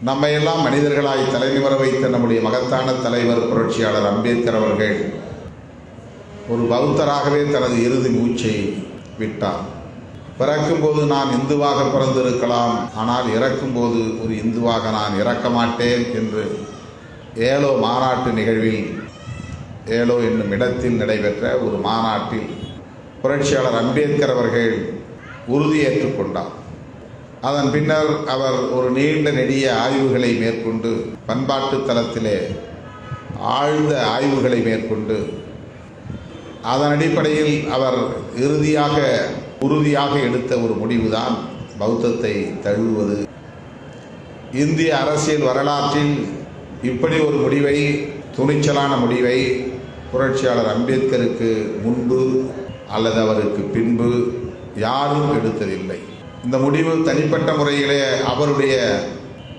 நம்மையெல்லாம் மனிதர்களாய் தலைநிவர வைத்த நம்முடைய மகத்தான தலைவர் புரட்சியாளர் அம்பேத்கர் அவர்கள் ஒரு பௌத்தராகவே தனது இறுதி மூச்சை விட்டார். பிறக்கும்போது நான் இந்துவாக பிறந்திருக்கலாம், ஆனால் இறக்கும்போது ஒரு இந்துவாக நான் இறக்க மாட்டேன் என்று ஏலோ மாநாட்டு நிகழ்வில், ஏலோ என்னும் இடத்தில் நடைபெற்ற ஒரு மாநாட்டில் புரட்சியாளர் அம்பேத்கர் அவர்கள் உறுதியேற்றுக் கொண்டார். அதன் பின்னர் அவர் ஒரு நீண்ட நெடிய ஆய்வுகளை மேற்கொண்டு, பண்பாட்டு தளத்திலே ஆழ்ந்த ஆய்வுகளை மேற்கொண்டு, அதன் அடிப்படையில் அவர் உறுதியாக எடுத்த ஒரு முடிவுதான் பௌத்தத்தை தழுவுவது. இந்திய அரசியல் வரலாற்றில் இப்படி ஒரு முடிவை, துணிச்சலான முடிவை புரட்சியாளர் அம்பேத்கருக்கு முன்பு அல்லது அவருக்கு பின்பு யாரும் எடுத்ததில்லை. இந்த முடிவு தனிப்பட்ட முறையிலே அவருடைய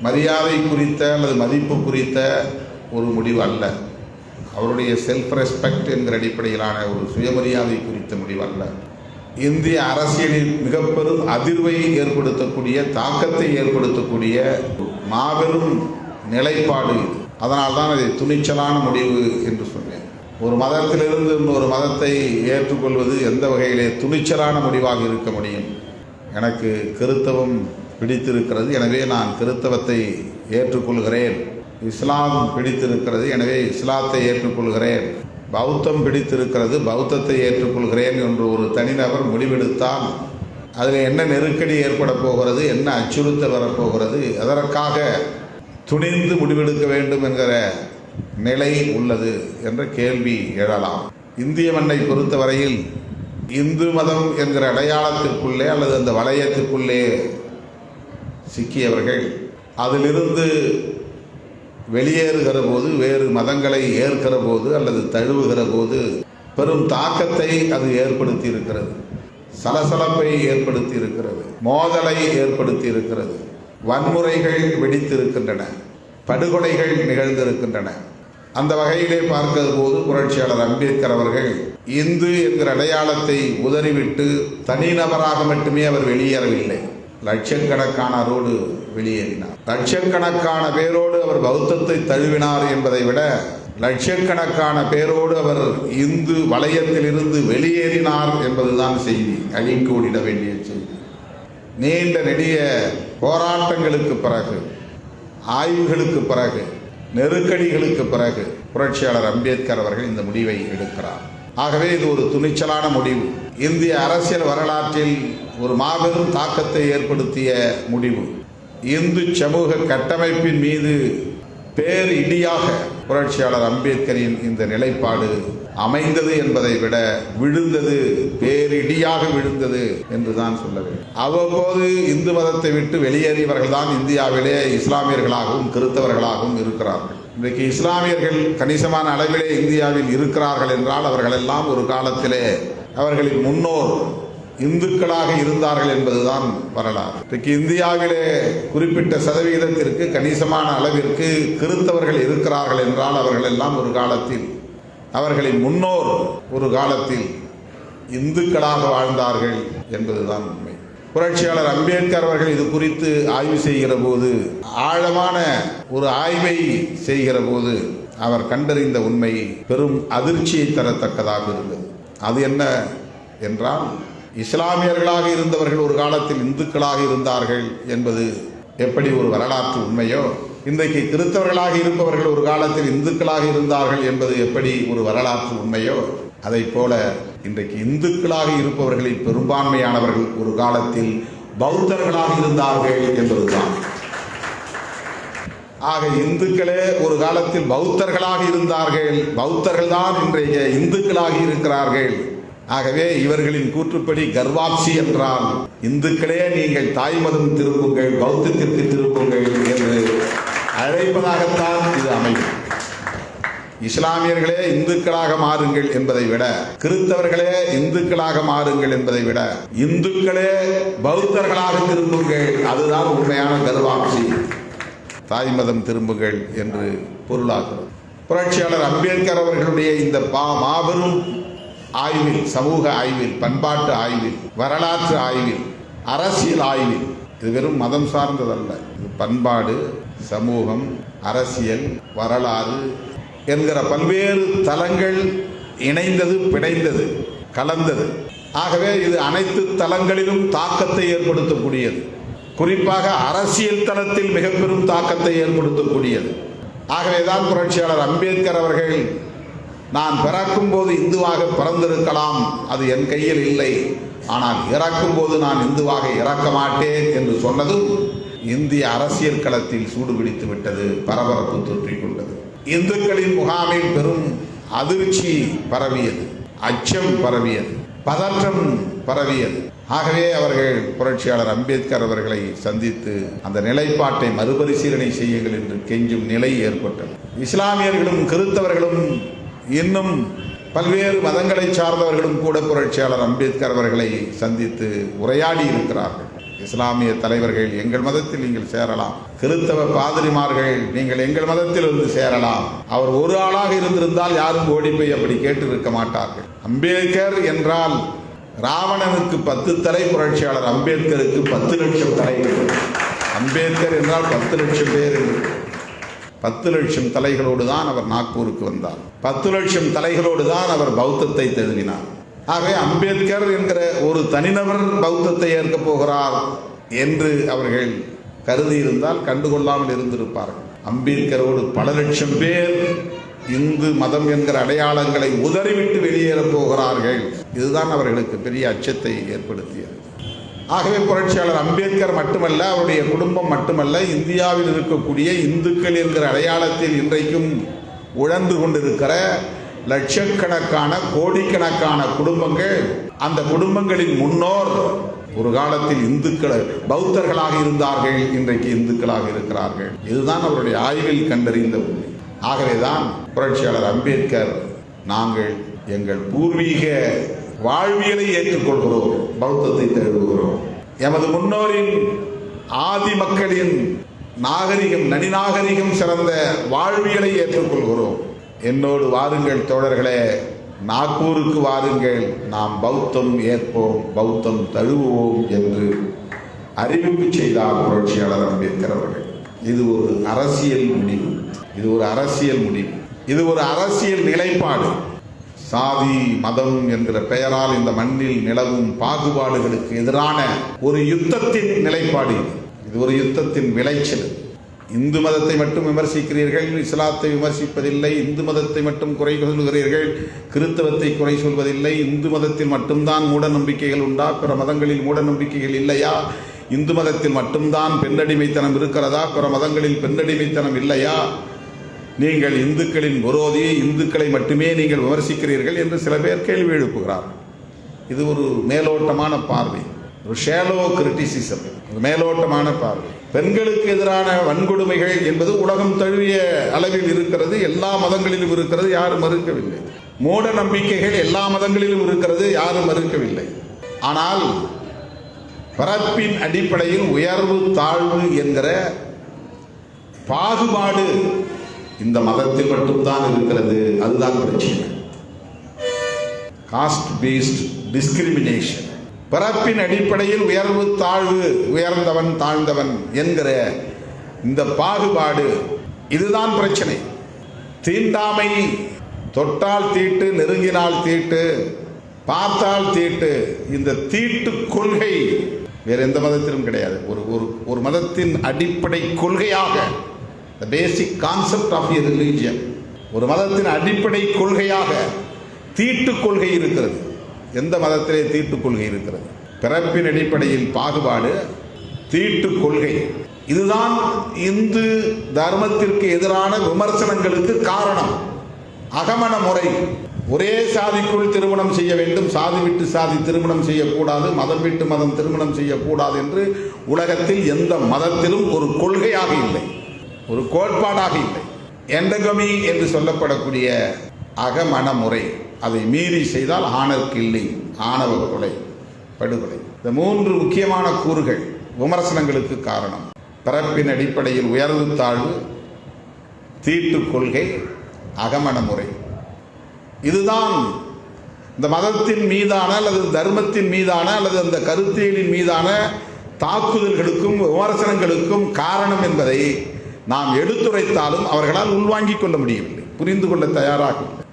மரியாதை குறித்த அல்லது மதிப்பு குறித்த ஒரு முடிவு அல்ல. அவருடைய செல்ஃப் ரெஸ்பெக்ட் என்கிற அடிப்படையிலான ஒரு சுயமரியாதை குறித்த முடிவு அல்ல. இந்திய அரசியலில் மிக பெரும் அதிர்வை ஏற்படுத்தக்கூடிய, தாக்கத்தை ஏற்படுத்தக்கூடிய மாபெரும் நிலைப்பாடு இது. அதனால்தான் அதை துணிச்சலான முடிவு என்று சொன்னேன். ஒரு மதத்திலிருந்து இன்னொரு மதத்தை ஏற்றுக்கொள்வது எந்த வகையிலே துணிச்சலான முடிவாக இருக்க முடியும்? எனக்கு கிறித்தவம் பிடித்திருக்கிறது, எனவே நான் கிறித்தவத்தை ஏற்றுக்கொள்கிறேன். இஸ்லாம் பிடித்திருக்கிறது, எனவே இஸ்லாத்தை ஏற்றுக்கொள்கிறேன். பௌத்தம் பிடித்திருக்கிறது, பௌத்தத்தை ஏற்றுக்கொள்கிறேன் என்று ஒரு தனிநபர் முடிவெடுத்தால் அதில் என்ன நெருக்கடி ஏற்பட போகிறது, என்ன அச்சுறுத்தல் வரப்போகிறது, அதற்காக துணிந்து முடிவெடுக்க வேண்டும் என்கிற நிலை உள்ளது என்ற கேள்வி எழலாம். இந்திய மண்ணை பொறுத்தவரையில் இந்து மதம் என்கிற அடையாளத்திற்குள்ளே அல்லது அந்த வளையத்திற்குள்ளே சிக்கியவர்கள் அதிலிருந்து வெளியேறுகிற போது, வேறு மதங்களை ஏற்கிற போது அல்லது தழுவுகிற போது பெரும் தாக்கத்தை அது ஏற்படுத்தி இருக்கிறது. சலசலப்பை ஏற்படுத்தி இருக்கிறது, மோதலை ஏற்படுத்தி இருக்கிறது, வன்முறைகள் வெடித்திருக்கின்றன, படுகொலைகள் நிகழ்ந்திருக்கின்றன. அந்த வகையிலே பார்க்கிற போது புரட்சியாளர் அம்பேத்கர் அவர்கள் இந்து என்கிற அடையாளத்தை உதறிவிட்டு தனிநபராக மட்டுமே அவர் வெளியேறவில்லை, லட்சக்கணக்கானோடு வெளியேறினார். லட்சக்கணக்கான பேரோடு அவர் பௌத்தத்தை தழுவினார் என்பதை விட லட்சக்கணக்கான பேரோடு அவர் இந்து வளையத்திலிருந்து வெளியேறினார் என்பதுதான் செய்தி, அழிக்கோடிட வேண்டிய செய்தி. நீண்ட நெடிய போராட்டங்களுக்கு பிறகு, ஆய்வுகளுக்கு பிறகு, நெருக்கடிகளுக்கு பிறகு புரட்சியாளர் அம்பேத்கர் அவர்கள் இந்த முடிவை எடுக்கிறார். ஆகவே இது ஒரு துணிச்சலான முடிவு. இந்திய அரசியல் வரலாற்றில் ஒரு மாபெரும் தாக்கத்தை ஏற்படுத்திய முடிவு. இந்து சமூக கட்டமைப்பின் மீது பேர் இடியாக புரட்சியாளர் அம்பேத்கரின் இந்த நிலைப்பாடு அமைந்தது என்பதை விட விழுந்தது, பேரிடியாக விழுந்தது என்றுதான் சொல்ல வேண்டும். அவ்வப்போது இந்து மதத்தை விட்டு வெளியேறியவர்கள் தான் இந்தியாவிலே இஸ்லாமியர்களாகவும் கிறித்தவர்களாகவும் இருக்கிறார்கள். இன்றைக்கு இஸ்லாமியர்கள் கணிசமான அளவிலே இந்தியாவில் இருக்கிறார்கள் என்றால் அவர்களெல்லாம் ஒரு காலத்திலே அவர்களின் முன்னோர் இந்துக்களாக இருந்தார்கள் என்பதுதான் வரலாறு. இன்றைக்கு இந்தியாவிலே குறிப்பிட்ட சதவீதத்திற்கு கணிசமான அளவிற்கு கிறித்தவர்கள் இருக்கிறார்கள் என்றால் அவர்கள் எல்லாம் ஒரு காலத்தில், அவர்களின் முன்னோர் ஒரு காலத்தில் இந்துக்களாக வாழ்ந்தார்கள் என்பதுதான் உண்மை. புரட்சியாளர் அம்பேத்கர் அவர்கள் இது குறித்து ஆய்வு செய்கிற போது, ஆழமான ஒரு ஆய்வை செய்கிற போது அவர் கண்டறிந்த உண்மை பெரும் அதிர்ச்சியை தரத்தக்கதாக இருந்தது. அது என்ன என்றால், இஸ்லாமியர்களாக இருந்தவர்கள் ஒரு காலத்தில் இந்துக்களாக இருந்தார்கள் என்பது எப்படி ஒரு வரலாற்று உண்மையோ, இன்றைக்கு கிறித்தவர்களாக இருப்பவர்கள் ஒரு காலத்தில் இந்துக்களாக இருந்தார்கள் என்பது எப்படி ஒரு வரலாற்று உண்மையோ, அதை போல இன்றைக்கு இந்துக்களாக இருப்பவர்களில் பெரும்பான்மையானவர்கள் ஒரு காலத்தில் பௌத்தர்களாக இருந்தார்கள் என்பதுதான். ஆக இந்துக்களே ஒரு காலத்தில் பௌத்தர்களாக இருந்தார்கள், பௌத்தர்கள் தான் இன்றைய இந்துக்களாக இருக்கிறார்கள். ஆகவே இவர்களின் கூற்றுப்படி கர்வாப்சி என்றால் இந்துக்களே நீங்கள் தாய் மதம் திரும்புங்கள், பௌத்தத்திற்கு திரும்புங்கள் என்று அழைப்பதாகத்தான் இது அமையும். இஸ்லாமியர்களே இந்துக்களாக மாறுங்கள் என்பதை விட, கிறித்தவர்களே இந்துக்களாக மாறுங்கள் என்பதை விட, இந்துக்களே பௌத்தர்களாக திரும்புங்கள், அதுதான் உண்மையான கர்வாப்சி, தாய் மதம் திரும்புங்கள் என்று பொருளாகிறது. புரட்சியாளர் அம்பேத்கர் அவர்களுடைய இந்த மாபெரும் ஆய்வில், சமூக ஆய்வில், பண்பாட்டு ஆய்வில், வரலாற்று ஆய்வில், அரசியல் ஆய்வில், இது வெறும் மதம் சார்ந்ததல்ல, இது பண்பாடு, சமூகம், அரசியல், வரலாறு என்கிற பல்வேறு தலங்கள் இணைந்தது, பிணைந்தது, கலந்தது. ஆகவே இது அனைத்து தலங்களிலும் தாக்கத்தை ஏற்படுத்தக்கூடியது. குறிப்பாக அரசியல் தளத்தில் மிக பெரும் தாக்கத்தை ஏற்படுத்தக்கூடியது. ஆகவேதான் புரட்சியாளர் அம்பேத்கர் அவர்கள், நான் பிறக்கும் போது இந்துவாக பிறந்திருக்கலாம், அது என் கையில் இல்லை, ஆனால் இறக்கும் போது நான் இந்துவாக இறக்க மாட்டேன் என்று சொன்னதும் இந்திய அரசியல் களத்தில் சூடுபிடித்து விட்டது, பரபரப்பு தொற்றிக் கொண்டது. இந்துக்களின் முகாமில் பெரும் அதிர்ச்சி பரவியது, அச்சம் பரவியது, பதற்றம் பரவியது. ஆகவே அவர்கள் புரட்சியாளர் அம்பேத்கர் அவர்களை சந்தித்து அந்த நிலைப்பாட்டை மறுபரிசீலனை செய்யுங்கள் என்று கெஞ்சும் நிலை ஏற்பட்டது. இஸ்லாமியர்களும் கிறிஸ்தவர்களும் இன்னும் பல்வேறு மதங்களை சார்ந்தவர்களும் கூட புரட்சியாளர் அம்பேத்கர் அவர்களை சந்தித்து உரையாடி இருக்கிறார்கள். இஸ்லாமிய தலைவர்கள், எங்கள் மதத்தில் நீங்கள் சேரலாம், கிறிஸ்தவ பாதிரிமார்கள், நீங்கள் எங்கள் மதத்தில் இருந்து சேரலாம். அவர் ஒரு ஆளாக இருந்திருந்தால் யாரும் ஓடி போய் அப்படி கேட்டு இருக்க மாட்டார்கள். அம்பேத்கர் என்றால் ராவணனுக்கு 10 தலை, புரட்சியாளர் அம்பேத்கருக்கு 10 லட்சம் தலைகள். அம்பேத்கர் என்றால் 10 லட்சம் பேர். 10 லட்சம் தலைகளோடு தான் அவர் நாக்பூருக்கு வந்தார். 10 லட்சம் தலைகளோடு தான் அவர் பௌத்தத்தை தழுவினார். ஆகவே அம்பேத்கர் என்கிற ஒரு தனிநபர் பௌத்தத்தை ஏற்கப் போகிறார் என்று அவர்கள் கருதி இருந்தால் கண்டுகொள்ளாமல் இருந்திருப்பார்கள். அம்பேத்கரோடு பல லட்சம் பேர் இந்து மதம் என்கிற அடையாளங்களை உதறிவிட்டு வெளியேறப் போகிறார்கள். இதுதான் அவர்களுக்கு பெரிய அச்சத்தை ஏற்படுத்தியது. ஆகவே புரட்சியாளர் அம்பேத்கர் மட்டுமல்ல, அவருடைய குடும்பம் மட்டுமல்ல, இந்தியாவில் இருக்கக்கூடிய இந்துக்கள் என்கிற அடையாளத்தில் இன்றைக்கும் உழன்று கொண்டிருக்கிற லட்சக்கணக்கான, கோடிக்கணக்கான குடும்பங்கள், அந்த குடும்பங்களின் முன்னோர் ஒரு காலத்தில் இந்துக்கள், பௌத்தர்களாக இருந்தார்கள், இன்றைக்கு இந்துக்களாக இருக்கிறார்கள். இதுதான் அவருடைய ஆய்வில் கண்டறிந்த உண்மை. ஆகவேதான் புரட்சியாளர் அம்பேத்கர், நாங்கள் எங்கள் பூர்வீக வாழ்வியலை ஏற்றுக்கொள்கிறோம், பௌத்தத்தை தழுவுகிறோம், எமது முன்னோரின் ஆதி மக்களின் நாகரிகம், நனிநாகரிகம் சிறந்த வாழ்வியலை ஏற்றுக்கொள்கிறோம். என்னோடு வாருங்கள் தோழர்களே, நாக்பூருக்கு வாருங்கள், நாம் பௌத்தம் ஏற்போம், பௌத்தம் தழுவுவோம் என்று அறிவிப்பு செய்தார் புரட்சியாளர் அம்பேத்கர் அவர்கள். இது ஒரு அரசியல் முடிவு, இது ஒரு அரசியல் முடிவு, இது ஒரு அரசியல் நிலைப்பாடு. சாதி மதம் என்கிற பெயரால் இந்த மண்ணில் நிலவும் பாகுபாடுகளுக்கு எதிரான ஒரு யுத்தத்தின் நிலைப்பாடு. இது ஒரு யுத்தத்தின் விளைச்சல். இந்து மதத்தை மட்டும் விமர்சிக்கிறீர்கள், இஸ்லாத்தை விமர்சிப்பதில்லை. இந்து மதத்தை மட்டும் குறை சொல்கிறீர்கள், கிறிஸ்தவத்தை குறை சொல்வதில்லை. இந்து மதத்தில் மட்டும்தான் மூட நம்பிக்கைகள் உண்டா? பிற மதங்களில் மூட நம்பிக்கைகள் இல்லையா? இந்து மதத்தில் மட்டும்தான் பெண்ணடிமைத்தனம் இருக்கிறதா? பிற மதங்களில் பெண்ணடிமைத்தனம் இல்லையா? நீங்கள் இந்துக்களின் விரோதி, இந்துக்களை மட்டுமே நீங்கள் விமர்சிக்கிறீர்கள் என்று சில பேர் கேள்வி எழுப்புகிறார்கள். இது ஒரு மேலோட்டமான பார்வை, ஒரு ஷேலோ கிரிட்டிசிசம், ஒரு மேலோட்டமான பார்வை. பெண்களுக்கு எதிரான வன்கொடுமைகள் என்பது உலகம் தழுவிய அளவில் இருக்கிறது, எல்லா மதங்களிலும் இருக்கிறது, யாரும் மறுக்கவில்லை. மூட நம்பிக்கைகள் எல்லா மதங்களிலும் இருக்கிறது, யாரும் மறுக்கவில்லை. ஆனால் பிறப்பின் அடிப்படையில் உயர்வு தாழ்வு என்கிற பாகுபாடு இந்த மதத்தில் மட்டும்தான் இருக்கிறது. அதுதான் பிரச்சனை. காஸ்ட் பேஸ்ட் டிஸ்கிரிமினேஷன், பிறப்பின் அடிப்படையில் உயர்வு தாழ்வு, உயர்ந்தவன் தாழ்ந்தவன் என்கிற இந்த பாகுபாடு, இதுதான் பிரச்சனை. தீண்டாமை, தொட்டால் தீட்டு, நெருங்கினால் தீட்டு, பார்த்தால் தீட்டு, இந்த தீட்டு கொள்கை வேறு எந்த மதத்திலும் கிடையாது. ஒரு மதத்தின் அடிப்படை கொள்கையாக, the basic concept of a religion, ஒரு மதத்தின் அடிப்படை கொள்கையாக தீட்டு கொள்கை இருக்கிறது. எந்த மதத்திலே தீட்டு கொள்கை இருக்கிறது? பிறப்பின் அடிப்படையில் பாகுபாடு, தீட்டு கொள்கை. இதுதான் இந்து தர்மத்திற்கு எதிரான விமர்சனங்களுக்கு காரணம். அகமண முறை, ஒரே சாதிக்குள் திருமணம் செய்ய வேண்டும், சாதி விட்டு சாதி திருமணம் செய்யக்கூடாது, மதம் விட்டு மதம் திருமணம் செய்யக்கூடாது என்று உலகத்தில் எந்த மதத்திலும் ஒரு கொள்கையாக இல்லை, ஒரு கோட்பாடாக இல்லை. எண்டகமி என்று சொல்லப்படக்கூடிய அகமண முறை, அதை மீறி செய்தால் ஆணர் கில்லை, ஆணவ கொலை, படுகொலை. இந்த 3 முக்கியமான கூறுகள் விமர்சனங்களுக்கு காரணம். பிறப்பின் அடிப்படையில் உயர்வு தாழ்வு, தீட்டு கொள்கை, அகமண முறை. இதுதான் இந்த மதத்தின் மீதான அல்லது தர்மத்தின் மீதான அல்லது அந்த கருத்தியலின் மீதான தாக்குதல்களுக்கும் விமர்சனங்களுக்கும் காரணம் என்பதை நாம் எடுத்துரைத்தாலும் அவர்களால் உள்வாங்கிக் கொள்ள முடியவில்லை, புரிந்து கொள்ள தயாராக இல்லை.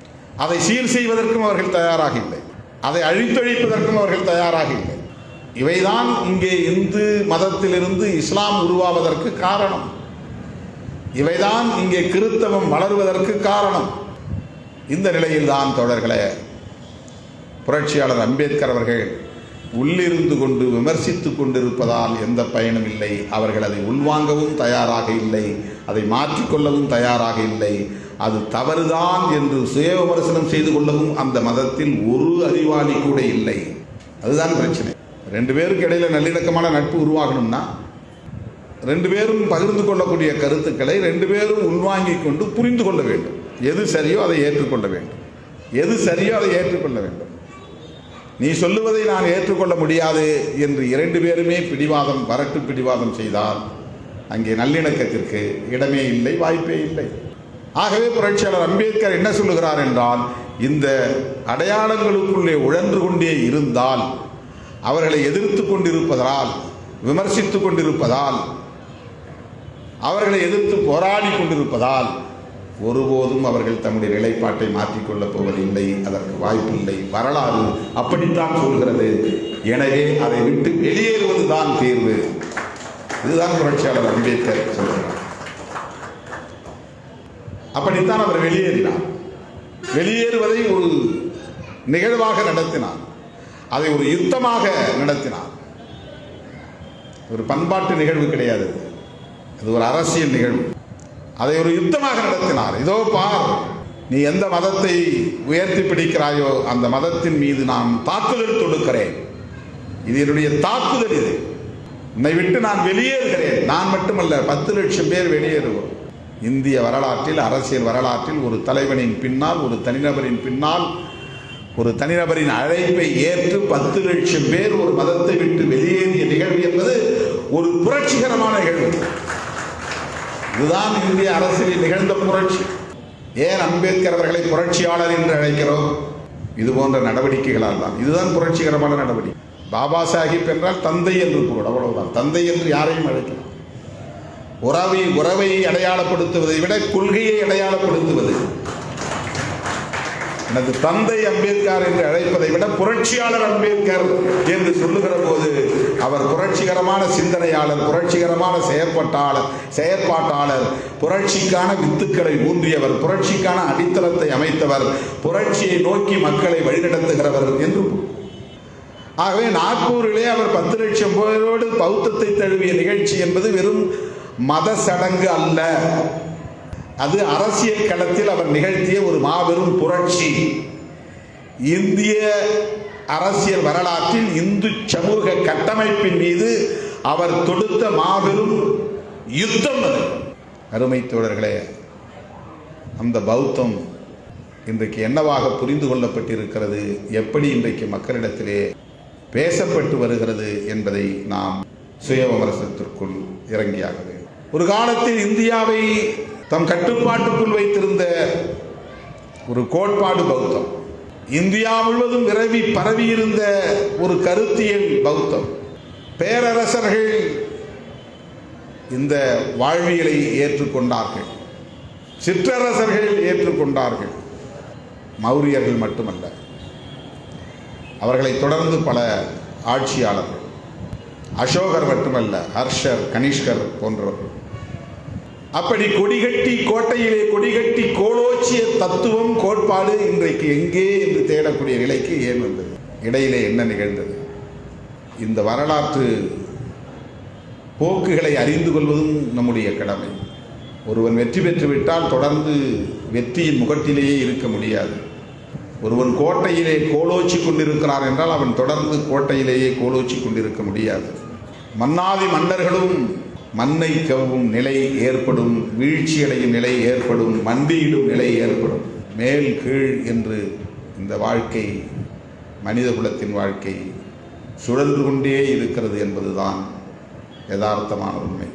அதை சீர் செய்வதற்கும் அவர்கள் தயாராக இல்லை, அதை அழித்தொழிப்பதற்கும் அவர்கள் தயாராக இல்லை. இவைதான் இங்கே இந்து மதத்திலிருந்து இஸ்லாம் உருவாவதற்கு காரணம். இவைதான் இங்கே கிறித்தவம் வளருவதற்கு காரணம். இந்த நிலையில்தான் தோழர்களே, புரட்சியாளர் அம்பேத்கர் அவர்கள் உள்ளிருந்து கொண்டு விமர்சித்துக் கொண்டிருப்பதால் எந்த பயனும் இல்லை. அவர்கள் அதை உள்வாங்கவும் தயாராக இல்லை, அதை மாற்றிக்கொள்ளவும் தயாராக இல்லை. அது தவறுதான் என்று சுய விமர்சனம் செய்து கொள்ளவும் அந்த மதத்தில் ஒரு அறிவாளி கூட இல்லை. அதுதான் பிரச்சனை. ரெண்டு பேருக்கு இடையில நல்லிணக்கமான நட்பு உருவாகணும்னா ரெண்டு பேரும் பகிர்ந்து கொள்ளக்கூடிய கருத்துக்களை ரெண்டு பேரும் உள்வாங்கிக் கொண்டு புரிந்து கொள்ள வேண்டும். எது சரியோ அதை ஏற்றுக்கொள்ள வேண்டும், எது சரியோ அதை ஏற்றுக்கொள்ள வேண்டும். நீ சொல்லுவதை நான் ஏற்றுக்கொள்ள முடியாது என்று இரண்டு பேருமே பிடிவாதம், வரட்டு பிடிவாதம் செய்தால் அங்கே நல்லிணக்கத்திற்கு இடமே இல்லை, வாய்ப்பே இல்லை. ஆகவே புரட்சியாளர் அம்பேத்கர் என்ன சொல்லுகிறார் என்றால், இந்த அடையாளங்களுக்குள்ளே உழன்று கொண்டே இருந்தால், அவர்களை எதிர்த்து கொண்டிருப்பதால், விமர்சித்துக் கொண்டிருப்பதால், அவர்களை எதிர்த்து போராடி கொண்டிருப்பதால் ஒருபோதும் அவர்கள் தம்முடைய நிலைப்பாட்டை மாற்றிக்கொள்ளப் போவதில்லை, அதற்கு வாய்ப்பில்லை. வரலாறு அப்படித்தான் சொல்கிறது. எனவே அதை விட்டு வெளியேறுவதுதான் தீர்வு. இதுதான் புரட்சியாளர் அம்பேத்கர் சொல்கிறார். அப்படித்தான் அவர் வெளியேறினார். வெளியேறுவதை ஒரு நிகழ்வாக நடத்தினார், அதை ஒரு யுத்தமாக நடத்தினார். ஒரு பண்பாட்டு நிகழ்வு கிடையாது, அது ஒரு அரசியல் நிகழ்வு. அதை ஒரு யுத்தமாக நடத்தினார். இதோ பார், நீ எந்த மதத்தை உயர்த்தி பிடிக்கிறாயோ அந்த மதத்தின் மீது நான் தாக்குதல் தொடுக்கிறேன். இது என்னுடைய தாக்குதல். இது உன்னை விட்டு நான் வெளியேறுகிறேன். நான் மட்டுமல்ல, 10 லட்சம் பேர் வெளியேறுவோம். இந்திய வரலாற்றில், அரசியல் வரலாற்றில் ஒரு தலைவனின் பின்னால், ஒரு தனிநபரின் பின்னால், ஒரு தனிநபரின் அழைப்பை ஏற்று 10 லட்சம் பேர் ஒரு மதத்தை விட்டு வெளியேறிய நிகழ்வு என்பது ஒரு புரட்சிகரமான நிகழ்வு. இதுதான் இந்திய அரசியலில் நிகழ்ந்த புரட்சி. ஏன் அம்பேத்கர் அவர்களை புரட்சியாளர் என்று அழைக்கிறோம்? இது போன்ற நடவடிக்கைகளால் தான். இதுதான் புரட்சிகரமான நடவடிக்கை. பாபா சாஹிப் என்றால் தந்தை என்று பொருள், அவ்வளவுதான். தந்தை என்று யாரையும் அழைக்கலாம். உறவை அடையாளப்படுத்துவதை விட கொள்கையை அடையாளப்படுத்துவது. எனது தந்தை அம்பேத்கர் என்று அழைப்பதை விட புரட்சியாளர் அம்பேத்கர் என்று சொல்லுகிற போது அவர் புரட்சிகரமான சிந்தனையாளர், புரட்சிகரமான செயற்பாட்டாளர், புரட்சிக்கான வித்துக்களை ஊன்றியவர், புரட்சிக்கான அடித்தளத்தை அமைத்தவர், புரட்சியை நோக்கி மக்களை வழிநடத்துகிறவர் என்று. ஆகவே நாக்பூரிலே அவர் 10 லட்சம் பேரோடு பௌத்தத்தை தழுவிய நிகழ்ச்சி என்பது வெறும் மத சடங்கு அல்ல, அது அரசியல் களத்தில் அவர் நிகழ்த்திய ஒரு மாபெரும் புரட்சி. இந்திய அரசியல் வரலாற்றில் இந்து சமூக கட்டமைப்பின் மீது அவர் தொடுத்த மாபெரும் யுத்தம் அது. அருமை தோழர்களே, அந்த பௌத்தம் இன்றைக்கு என்னவாக புரிந்து கொள்ளப்பட்டிருக்கிறது, எப்படி இன்றைக்கு மக்களிடத்திலே பேசப்பட்டு வருகிறது என்பதை நாம் சுய விமர்சனத்திற்குள் இறங்கியாக வேண்டும். ஒரு காலத்தில் இந்தியாவை தம் கட்டுப்பாட்டுக்குள் வைத்திருந்த ஒரு கோட்பாடு பௌத்தம். இந்தியா முழுவதும் விரவி பரவியிருந்த ஒரு கருத்தியல் பௌத்தம். பேரரசர்கள் இந்த வாழ்வியலை ஏற்றுக்கொண்டார்கள், சிற்றரசர்கள் ஏற்றுக்கொண்டார்கள். மௌரியர்கள் மட்டுமல்ல, அவர்களை தொடர்ந்து பல ஆட்சியாளர்கள், அசோகர் மட்டுமல்ல, ஹர்ஷர், கனிஷ்கர் போன்றவர்கள். அப்படி கொடிகட்டி கோட்டையிலே கொடிகட்டி கோலோச்சிய தத்துவம், கோட்பாடு இன்றைக்கு எங்கே என்று தேடக்கூடிய நிலைக்கு ஏன் வந்தது? இடையிலே என்ன நிகழ்ந்தது? இந்த வரலாற்று போக்குகளை அறிந்து கொள்வதும் நம்முடைய கடமை. ஒருவன் வெற்றி பெற்றுவிட்டால் தொடர்ந்து வெற்றியின் முகட்டிலேயே இருக்க முடியாது. ஒருவன் கோட்டையிலே கோலோச்சி கொண்டிருக்கிறான் என்றால் அவன் தொடர்ந்து கோட்டையிலேயே கோலோச்சி கொண்டிருக்க முடியாது. மன்னாதி மன்னர்களும் மண்ணை கவ்வும் நிலை ஏற்படும், வீழ்ச்சியடையும் நிலை ஏற்படும், மண்டியிடும் நிலை ஏற்படும். மேல் கீழ் என்று இந்த வாழ்க்கை, மனித குலத்தின் வாழ்க்கை சுழன்று கொண்டே இருக்கிறது என்பதுதான் யதார்த்தமான உண்மை.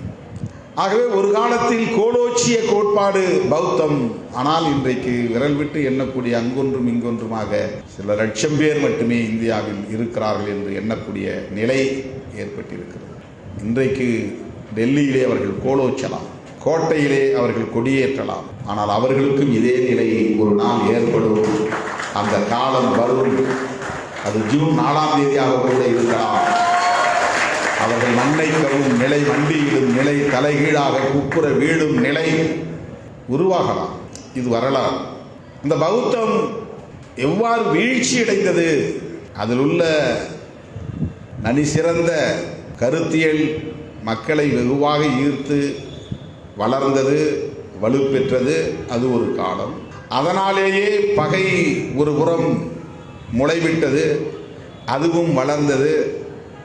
ஆகவே ஒரு காலத்தில் கோலோச்சிய கோட்பாடு பௌத்தம். ஆனால் இன்றைக்கு விரல் விட்டு எண்ணக்கூடிய அங்கொன்றும் இங்கொன்றுமாக சில லட்சம் பேர் மட்டுமே இந்தியாவில் இருக்கிறார்கள் என்று எண்ணக்கூடிய நிலை ஏற்பட்டிருக்கிறது. இன்றைக்கு டெல்லியிலே அவர்கள் கோலோச்சலாம், கோட்டையிலே அவர்கள் கொடியேற்றலாம். ஆனால் அவர்களுக்கும் இதே நிலை ஒரு நாள் ஏற்படும். அந்த காலம் வரும். அது ஜூன் 4ஆம் தேதியாக கூட இருக்கலாம். அவர்கள் மண்ணை கவும் நிலை, மண்டியிடும் நிலை, தலைகீழாக குப்புற வீழும் நிலை உருவாகலாம். இது வரலாறு. இந்த பௌத்தம் எவ்வாறு வீழ்ச்சி அடைந்தது, அதில் உள்ள நனிசிறந்த கருத்தியல் மக்களை வெகுவாக ஈர்த்து வளர்ந்தது, வலுப்பெற்றது. அது ஒரு காலம். அதனாலேயே பகை ஒரு புறம் முளைவிட்டது, அதுவும் வளர்ந்தது,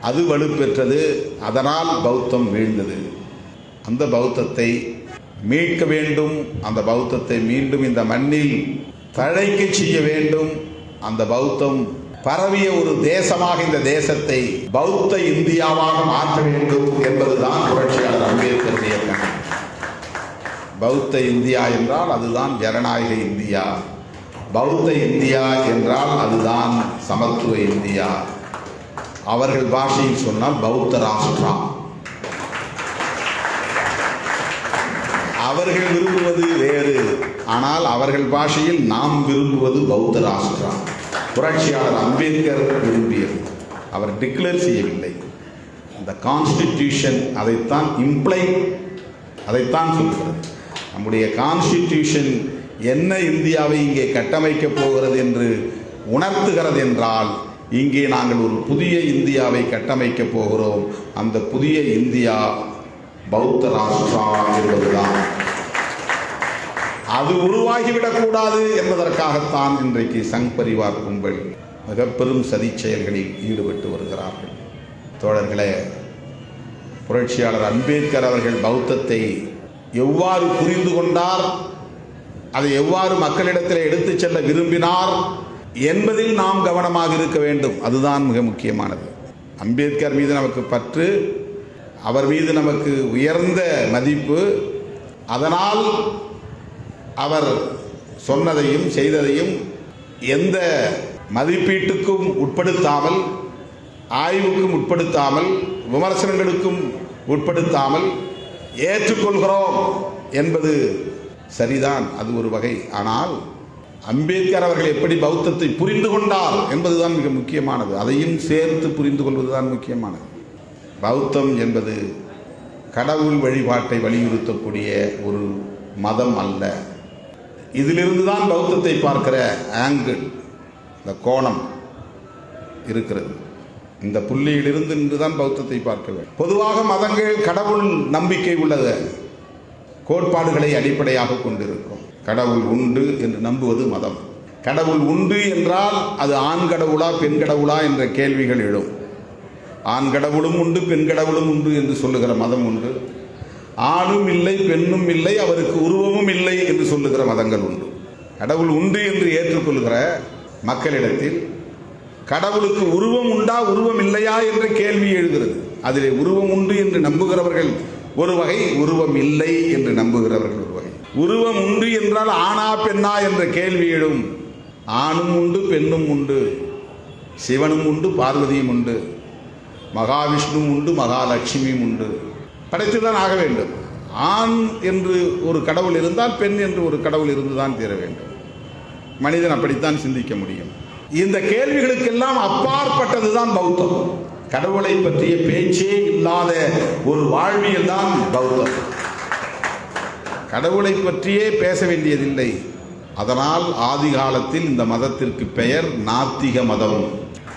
அது வலுப்பெற்றது. அதனால் பௌத்தம் வீழ்ந்தது. அந்த பௌத்தத்தை மீட்க வேண்டும். அந்த பௌத்தத்தை மீண்டும் இந்த மண்ணில் தழைக்க செய்ய வேண்டும். அந்த பௌத்தம் பரவிய ஒரு தேசமாக இந்த தேசத்தை பௌத்த இந்தியாவாக மாற்ற வேண்டும் என்பதுதான் புரட்சியாளர் அம்பேத்கருடைய கனவு. பௌத்த இந்தியா என்றால் அதுதான் ஜனநாயக இந்தியா. பௌத்த இந்தியா என்றால் அதுதான் சமத்துவ இந்தியா. அவர்கள் பாஷையில் சொன்னால் பௌத்த ராஷ்டிரா. அவர்கள் விரும்புவது வேறு, ஆனால் அவர்கள் பாஷையில் நாம் விரும்புவது பௌத்த ராஷ்டிரா. புரட்சியாளர் அம்பேத்கர் விரும்பியது, அவர் டிக்ளேர் செய்யவில்லை. இந்த கான்ஸ்டிடியூஷன் அதைத்தான் அதைத்தான் சொல்கிறது. நம்முடைய கான்ஸ்டிடியூஷன் என்ன இந்தியாவை இங்கே கட்டமைக்கப் போகிறது என்று உணர்த்துகிறது என்றால், இங்கே நாங்கள் ஒரு புதிய இந்தியாவை கட்டமைக்கப் போகிறோம். அந்த புதிய இந்தியா பௌத்த ராஷ்டிரா என்பதுதான். அது உருவாகிவிடக்கூடாது என்பதற்காகத்தான் இன்றைக்கு சங் பரிவார் கும்பல் மிக பெரும் சதி செயல்களில் ஈடுபட்டு வருகிறார்கள். தோழர்களே, புரட்சியாளர் அம்பேத்கர் அவர்கள் பௌத்தத்தை எவ்வாறு புரிந்து கொண்டார், அதை எவ்வாறு மக்களிடத்தில் எடுத்துச் செல்ல விரும்பினார் என்பதில் நாம் கவனமாக இருக்க வேண்டும். அதுதான் மிக முக்கியமானது. அம்பேத்கர் மீது நமக்கு பற்று, அவர் மீது நமக்கு உயர்ந்த மதிப்பு. அதனால் அவர் சொன்னதையும் செய்ததையும் எந்த மதிப்பீட்டுக்கும் உட்படுத்தாமல், ஆய்வுக்கும் உட்படுத்தாமல், விமர்சனங்களுக்கும் உட்படுத்தாமல் ஏற்றுக்கொள்கிறோம் என்பது சரிதான், அது ஒரு வகை. ஆனால் அம்பேத்கர் அவர்கள் எப்படி பௌத்தத்தை புரிந்து கொண்டார் என்பதுதான் மிக முக்கியமானது. அதையும் சேர்த்து புரிந்து கொள்வதுதான் முக்கியமானது. பௌத்தம் என்பது கடவுள் வழிபாட்டை வலியுறுத்தக்கூடிய ஒரு மதம் அல்ல. இதிலிருந்து தான் பௌத்தத்தை பார்க்கிற ஆங்கிள், இந்த கோணம் இருக்கிறது. இந்த புள்ளியிலிருந்து இன்றுதான் பௌத்தத்தை பார்க்க வேண்டும். பொதுவாக மதங்கள் கடவுள் நம்பிக்கை உள்ளது கோட்பாடுகளை அடிப்படையாக கொண்டிருக்கும். கடவுள் உண்டு என்று நம்புவது மதம். கடவுள் உண்டு என்றால் அது ஆண் கடவுளா பெண் கடவுளா என்ற கேள்விகள் எழும். ஆண் கடவுளும் உண்டு, பெண் கடவுளும் உண்டு என்று சொல்லுகிற மதம் உண்டு. ஆணும் இல்லை, பெண்ணும் இல்லை, அவருக்கு உருவமும் இல்லை என்று சொல்லுகிற மதங்கள் உண்டு. கடவுள் உண்டு என்று ஏற்றுக்கொள்கிற மக்களிடத்தில் கடவுளுக்கு உருவம் உண்டா உருவம் இல்லையா என்ற கேள்வி எழுகிறது. அதிலே உருவம் உண்டு என்று நம்புகிறவர்கள் ஒரு வகை, உருவம் இல்லை என்று நம்புகிறவர்கள் ஒரு வகை. உருவம் உண்டு என்றால் ஆணா பெண்ணா என்ற கேள்வி எழும். ஆணும் உண்டு, பெண்ணும் உண்டு, சிவனும் உண்டு, பார்வதியும் உண்டு, மகாவிஷ்ணுவும் உண்டு, மகாலட்சுமியும் உண்டு. படைத்துதான் ஆக வேண்டும். ஆண் என்று ஒரு கடவுள் இருந்தால் பெண் என்று ஒரு கடவுள் இருந்துதான் தீர வேண்டும். மனிதன் அப்படித்தான் சிந்திக்க முடியும். இந்த கேள்விகளுக்கெல்லாம் அப்பாற்பட்டதுதான் பௌத்தம். கடவுளை பற்றிய பேச்சே இல்லாத ஒரு வாழ்வியல் தான் பௌத்தம். கடவுளை பற்றியே பேச வேண்டியதில்லை. அதனால் ஆதி காலத்தில் இந்த மதத்திற்கு பெயர் நாத்திக மதம்.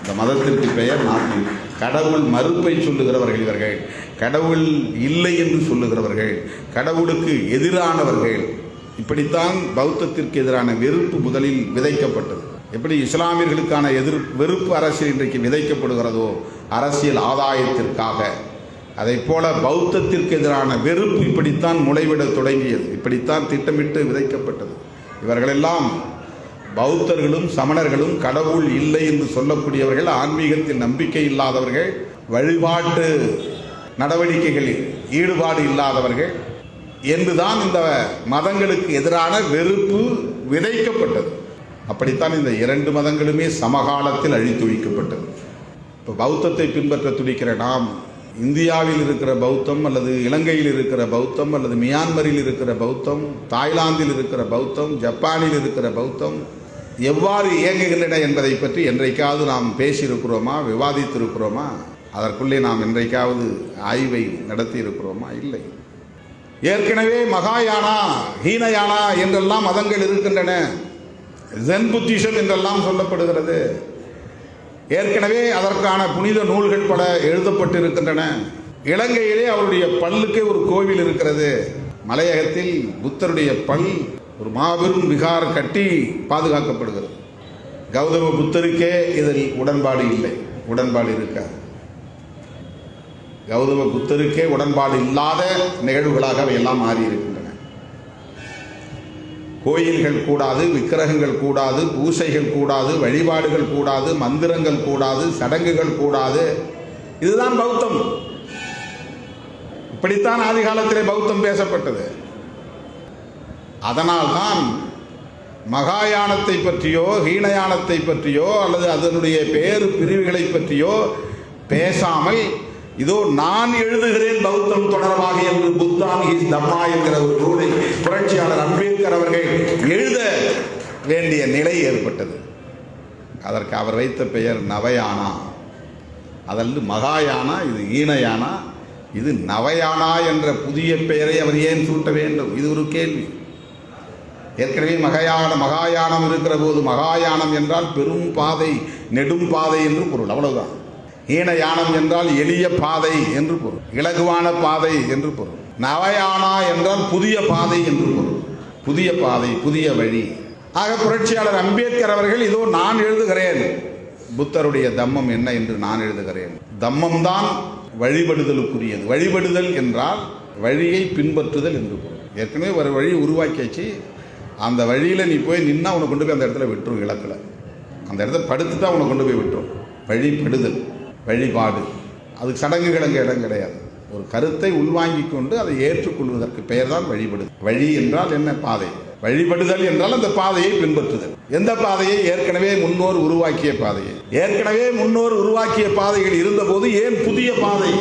இந்த மதத்திற்கு பெயர் நாத்திகம். கடவுள் மறுப்பை சொல்லுகிறவர்கள் இவர்கள், கடவுள் இல்லை என்று சொல்லுகிறவர்கள், கடவுளுக்கு எதிரானவர்கள். இப்படித்தான் பௌத்தத்திற்கு எதிரான வெறுப்பு முதலில் விதைக்கப்பட்டது. எப்படி இஸ்லாமியர்களுக்கான வெறுப்பு அரசியல் இன்றைக்கு விதைக்கப்படுகிறதோ அரசியல் ஆதாயத்திற்காக, அதை போல பௌத்தத்திற்கு எதிரான வெறுப்பு இப்படித்தான் முளைவிட தொடங்கியது. இப்படித்தான் திட்டமிட்டு விதைக்கப்பட்டது. இவர்களெல்லாம் பௌத்தர்களும் சமணர்களும் கடவுள் இல்லை என்று சொல்லக்கூடியவர்கள், ஆன்மீகத்தில் நம்பிக்கை இல்லாதவர்கள், வழிபாட்டு நடவடிக்கைகளில் ஈடுபாடு இல்லாதவர்கள் என்றுதான் இந்த மதங்களுக்கு எதிரான வெறுப்பு விதைக்கப்பட்டது. அப்படித்தான் இந்த இரண்டு மதங்களுமே சமகாலத்தில் அழித்தொழிக்கப்பட்டது. இப்போ பௌத்தத்தை பின்பற்ற துடிக்கிற நாம் இந்தியாவில் இருக்கிற பௌத்தம் அல்லது இலங்கையில் இருக்கிற பௌத்தம் அல்லது மியான்மரில் இருக்கிற பௌத்தம், தாய்லாந்தில் இருக்கிற பௌத்தம், ஜப்பானில் இருக்கிற பௌத்தம் எவ்வாறு இயங்குகின்றன என்பதை பற்றி என்றைக்காவது நாம் பேசியிருக்கிறோமா, விவாதித்திருக்கிறோமா? அதற்குள்ளே நாம் என்றைக்காவது ஆய்வை நடத்தி இருக்கிறோமா? இல்லை. ஏற்கனவே மகாயானா, ஹீனயானா என்றெல்லாம் மதங்கள் இருக்கின்றன. ஜென் புத்திசம் என்றெல்லாம் சொல்லப்படுகிறது. ஏற்கனவே அதற்கான புனித நூல்கள் பல எழுதப்பட்டிருக்கின்றன. இலங்கையிலே அவருடைய பல்லுக்கே ஒரு கோவில் இருக்கிறது. மலையகத்தில் புத்தருடைய பல் ஒரு மாபெரும் விகார கட்டி பாதுகாக்கப்படுகிறது. கௌதம புத்தருக்கே இதில் உடன்பாடு இல்லை, உடன்பாடு இருக்காது. கௌதம புத்தருக்கே உடன்பாடு இல்லாத நிகழ்வுகளாக அவையெல்லாம் மாறி இருக்கின்றன. கோயில்கள் கூடாது, விக்கிரகங்கள் கூடாது, பூசைகள் கூடாது, வழிபாடுகள் கூடாது, மந்திரங்கள் கூடாது, சடங்குகள் கூடாது. இதுதான் பௌத்தம். இப்படித்தான் ஆதி காலத்திலே பௌத்தம் பேசப்பட்டது. அதனால்தான் மகாயானத்தை பற்றியோ ஹீனயானத்தை பற்றியோ அல்லது அதனுடைய பேறு பிரிவுகளை பற்றியோ பேசாமல் இதோ நான் எழுதுகிறேன் பௌத்தம் தொடர்பாக என்று புத்தான் ஹிஸ் தம்மா என்கிற ஒரு நூலை புரட்சியாளர் அம்பேத்கர் அவர்கள் எழுத வேண்டிய நிலை ஏற்பட்டது. அதற்கு அவர் வைத்த பெயர் நவயானா. அதில் மகாயானா, இது ஈனயானா, இது நவயானா என்ற புதிய பெயரை அவர் ஏன் சூட்ட வேண்டும்? இது ஒரு கேள்வி. ஏற்கனவே மகாயானம் இருக்கிற போது மகாயானம் என்றால் பெரும் பாதை, நெடும் பாதை என்று பொருள், அவ்வளவுதான். ஈனயானம் என்றால் எளிய பாதை என்று பொருள், இலகுவான பாதை என்று பொருள். நவயானா என்றால் புதிய பாதை என்று பொருள், புதிய பாதை, புதிய வழி. ஆக புரட்சியாளர் அம்பேத்கர் அவர்கள் இதோ நான் எழுதுகிறேன் புத்தருடைய தம்மம் என்ன என்று நான் எழுதுகிறேன். தம்மம் தான் வழிபடுதலுக்குரியது. வழிபடுதல் என்றால் வழியை பின்பற்றுதல் என்று பொருள். ஏற்கனவே ஒரு வழி உருவாக்கியாச்சு. அந்த வழியில் நீ போய் நின்னா உன்னை கொண்டு போய் அந்த இடத்துல விட்டுரும். இலக்கில் அந்த இடத்துல படுத்துட்டா உன்னை கொண்டு போய் விட்டுரும். வழிபடுதல், வழிபாடு, அதுக்கு சடங்குகள் அங்கே இடம் கிடையாது. ஒரு கருத்தை உள்வாங்கி கொண்டு அதை ஏற்றுக்கொள்வதற்கு பெயர் தான் வழிபடுதல். வழி என்றால் என்ன? பாதை. வழிபடுதல் என்றால் அந்த பாதையை பின்பற்றுதல். எந்த பாதையை? ஏற்கனவே முன்னோர் உருவாக்கிய பாதையை. ஏற்கனவே முன்னோர் உருவாக்கிய பாதைகள் இருந்தபோது ஏன் புதிய பாதை?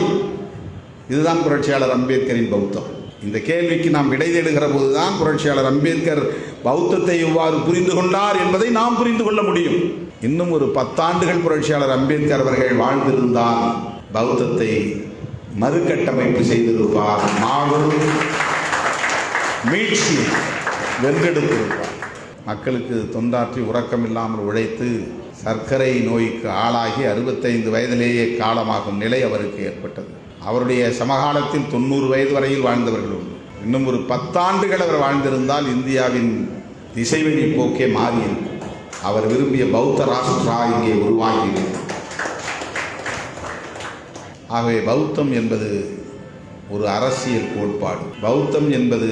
இதுதான் புரட்சியாளர் அம்பேத்கரின் பௌத்தம். இந்த கேள்விக்கு நாம் விடை தேடுகிற போதுதான் புரட்சியாளர் அம்பேத்கர் பௌத்தத்தை எவ்வாறு புரிந்து கொண்டார் என்பதை நாம் புரிந்து கொள்ள முடியும். இன்னும் ஒரு 10 ஆண்டுகள் புரட்சியாளர் அம்பேத்கர் அவர்கள் வாழ்ந்திருந்தால் பௌத்தத்தை மறுகட்டமைப்பு செய்திருப்பார், மாபெரும் மீட்சி வென்றெடுத்திருப்பார். மக்களுக்கு தொண்டாற்றி உறக்கமில்லாமல் உழைத்து சர்க்கரை நோய்க்கு ஆளாகி 65 வயதிலேயே காலமாகும் நிலை அவருக்கு ஏற்பட்டது. அவருடைய சமகாலத்தில் 90 வயது வரையில் வாழ்ந்தவர்கள் உண்டு. இன்னும் ஒரு 10 ஆண்டுகள் அவர் வாழ்ந்திருந்தால் இந்தியாவின் திசைவெளி போக்கே மாறியிருக்கும். அவர் விரும்பிய பௌத்த ராஷ்டிரா இங்கே உருவாகியிருக்கும். ஆகவே பௌத்தம் என்பது ஒரு அரசியல் கோட்பாடு, பௌத்தம் என்பது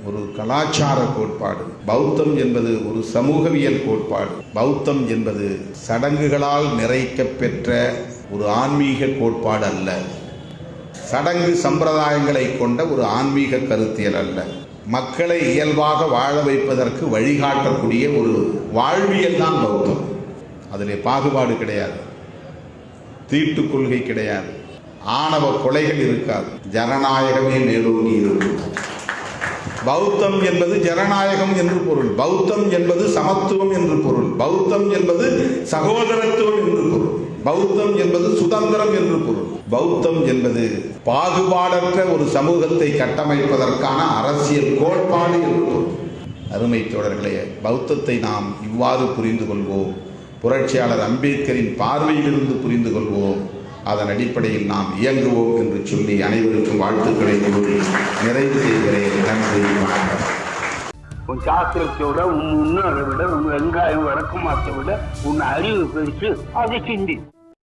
ஒரு கலாச்சார கோட்பாடு, பௌத்தம் என்பது ஒரு சமூகவியல் கோட்பாடு, பௌத்தம் என்பது சடங்குகளால் நிறைக்கப் பெற்ற ஒரு ஆன்மீக கோட்பாடு அல்ல, சடங்கு சம்பிரதாயங்களை கொண்ட ஒரு ஆன்மீக கருத்தியல் அல்ல, மக்களை இயல்பாக வாழ வைப்பதற்கு வழிகாட்டக்கூடிய ஒரு வாழ்வியல் தான் பௌத்தம். அதிலே பாகுபாடு கிடையாது, தீட்டு கொள்கை கிடையாது, ஆணவ கொலைகள் இருக்காது, ஜனநாயகமே மேலோங்கி இருக்கும். பௌத்தம் என்பது ஜனநாயகம் என்று பொருள், பௌத்தம் என்பது சமத்துவம் என்று பொருள், பௌத்தம் என்பது சகோதரத்துவம் என்று பொருள், பௌத்தம் என்பது சுதந்திரம் என்று பொருள், பௌத்தம் என்பது பாகுபாடற்ற ஒரு சமூகத்தை கட்டமைப்பதற்கான அரசியல் கோட்பாடு என்று பொருள். அருமை தோழர்களே, பௌத்தத்தை நாம் இவ்வாறு புரிந்து கொள்வோம், புரட்சியாளர் அம்பேத்கரின் பார்வையிலிருந்து புரிந்து கொள்வோம், அதன் அடிப்படையில் நாம் இயங்குவோம் என்று சொல்லி அனைவருக்கும் வாழ்த்துக்களை கூறி நிறைவு செய்கிறேன். நன்றி, வணக்கம். உன் சாஸ்திரத்தை விட, உன் முன்னோரை விட, உன் வெங்காயம் வடக்கு மாற்ற விட உன் அறிவு பெருசு, அதை சிந்தி.